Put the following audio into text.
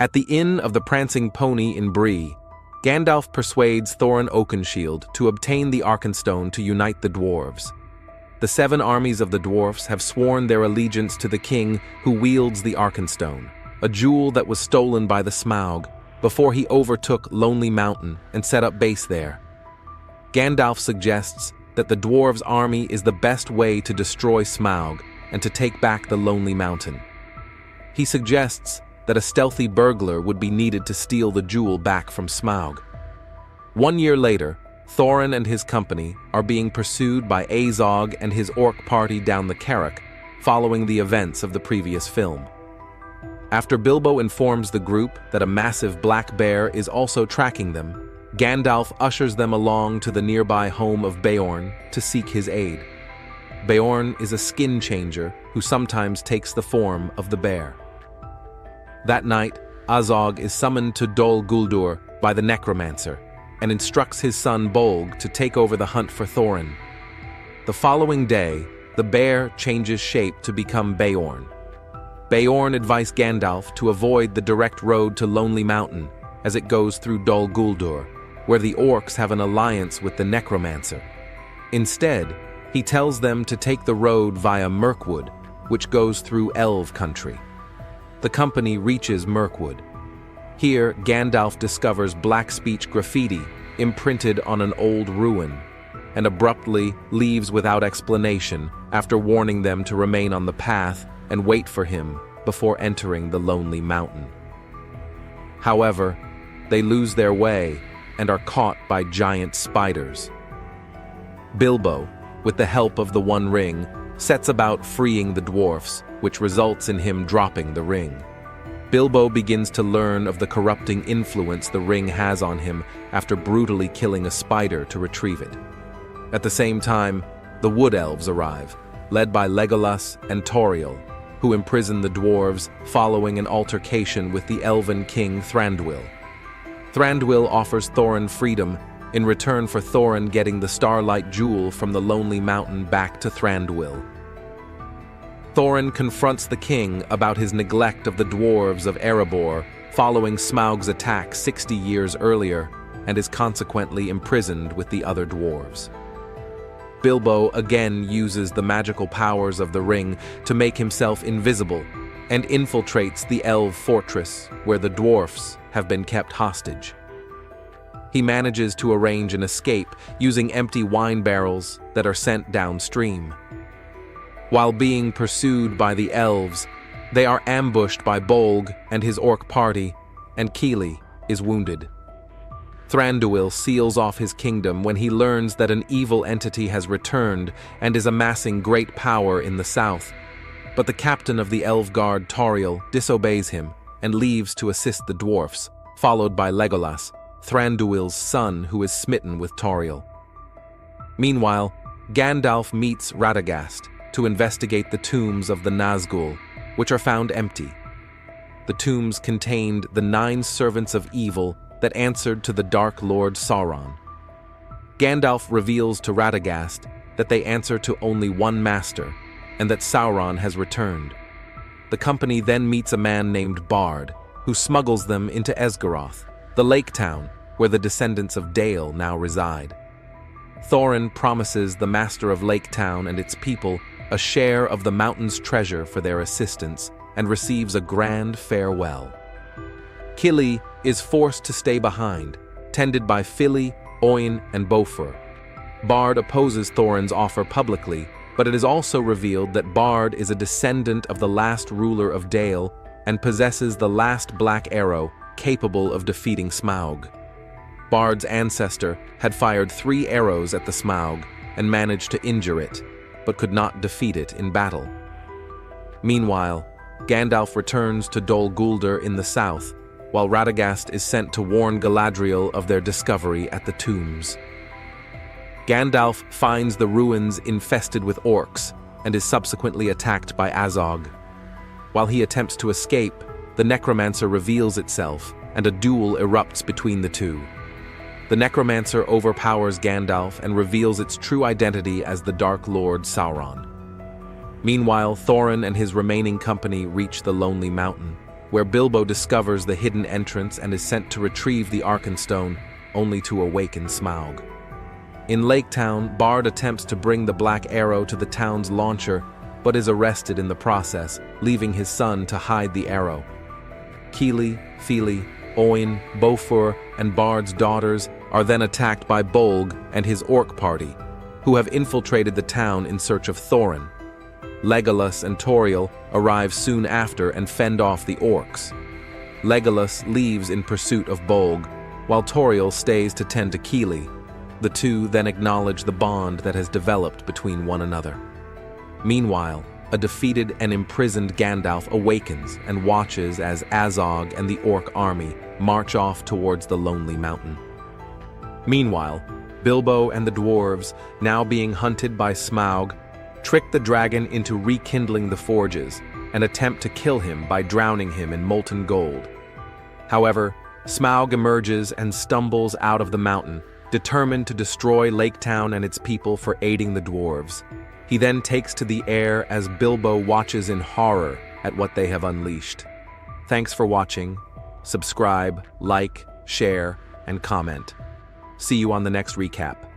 At the Inn of the Prancing Pony in Bree, Gandalf persuades Thorin Oakenshield to obtain the Arkenstone to unite the dwarves. The 7 armies of the dwarfs have sworn their allegiance to the king who wields the Arkenstone, a jewel that was stolen by the Smaug before he overtook Lonely Mountain and set up base there. Gandalf suggests that the dwarves' army is the best way to destroy Smaug and to take back the Lonely Mountain. He suggests that a stealthy burglar would be needed to steal the jewel back from Smaug. 1 year later, Thorin and his company are being pursued by Azog and his orc party down the Carrock, following the events of the previous film. After Bilbo informs the group that a massive black bear is also tracking them, Gandalf ushers them along to the nearby home of Beorn to seek his aid. Beorn is a skin changer who sometimes takes the form of the bear. That night, Azog is summoned to Dol Guldur by the necromancer and instructs his son Bolg to take over the hunt for Thorin. The following day, the bear changes shape to become Beorn. Beorn advised Gandalf to avoid the direct road to Lonely Mountain as it goes through Dol Guldur, where the orcs have an alliance with the necromancer. Instead, he tells them to take the road via Mirkwood, which goes through Elf country. The company reaches Mirkwood. Here, Gandalf discovers black speech graffiti imprinted on an old ruin, and abruptly leaves without explanation after warning them to remain on the path and wait for him before entering the Lonely Mountain. However, they lose their way and are caught by giant spiders. Bilbo, with the help of the One Ring, sets about freeing the dwarfs, which results in him dropping the ring. Bilbo begins to learn of the corrupting influence the ring has on him after brutally killing a spider to retrieve it. At the same time, the Wood Elves arrive, led by Legolas and Tauriel, who imprison the dwarves following an altercation with the elven king Thranduil. Thranduil offers Thorin freedom in return for Thorin getting the Starlight Jewel from the Lonely Mountain back to Thranduil. Thorin confronts the king about his neglect of the dwarves of Erebor following Smaug's attack 60 years earlier and is consequently imprisoned with the other dwarves. Bilbo again uses the magical powers of the ring to make himself invisible and infiltrates the Elf fortress where the dwarfs have been kept hostage. He manages to arrange an escape using empty wine barrels that are sent downstream. While being pursued by the elves, they are ambushed by Bolg and his orc party, and Kili is wounded. Thranduil seals off his kingdom when he learns that an evil entity has returned and is amassing great power in the south, but the captain of the elf guard, Tauriel, disobeys him and leaves to assist the dwarfs, followed by Legolas, Thranduil's son who is smitten with Tauriel. Meanwhile, Gandalf meets Radagast to investigate the tombs of the Nazgul, which are found empty. The tombs contained the 9 servants of evil that answered to the Dark Lord Sauron. Gandalf reveals to Radagast that they answer to only one master, and that Sauron has returned. The company then meets a man named Bard, who smuggles them into Esgaroth, the lake town where the descendants of Dale now reside. Thorin promises the master of Lake Town and its people a share of the mountain's treasure for their assistance and receives a grand farewell. Kili is forced to stay behind, tended by Fili, Oin, and Bofur. Bard opposes Thorin's offer publicly, but it is also revealed that Bard is a descendant of the last ruler of Dale and possesses the last black arrow capable of defeating Smaug. Bard's ancestor had fired 3 arrows at the Smaug and managed to injure it, but could not defeat it in battle. Meanwhile, Gandalf returns to Dol Guldur in the south, while Radagast is sent to warn Galadriel of their discovery at the tombs. Gandalf finds the ruins infested with orcs and is subsequently attacked by Azog. While he attempts to escape, the necromancer reveals itself and a duel erupts between the two. The necromancer overpowers Gandalf and reveals its true identity as the Dark Lord Sauron. Meanwhile, Thorin and his remaining company reach the Lonely Mountain, where Bilbo discovers the hidden entrance and is sent to retrieve the Arkenstone, only to awaken Smaug. In Lake Town, Bard attempts to bring the Black Arrow to the town's launcher, but is arrested in the process, leaving his son to hide the arrow. Kili, Fili, Oin, Bofur, and Bard's daughters are then attacked by Bolg and his orc party, who have infiltrated the town in search of Thorin. Legolas and Tauriel arrive soon after and fend off the orcs. Legolas leaves in pursuit of Bolg, while Tauriel stays to tend to Kili. The two then acknowledge the bond that has developed between one another. Meanwhile, a defeated and imprisoned Gandalf awakens and watches as Azog and the orc army march off towards the Lonely Mountain. Meanwhile, Bilbo and the dwarves, now being hunted by Smaug, trick the dragon into rekindling the forges and attempt to kill him by drowning him in molten gold. However, Smaug emerges and stumbles out of the mountain, determined to destroy Lake Town and its people for aiding the dwarves. He then takes to the air as Bilbo watches in horror at what they have unleashed. Thanks for watching. Subscribe, like, share, and comment. See you on the next recap.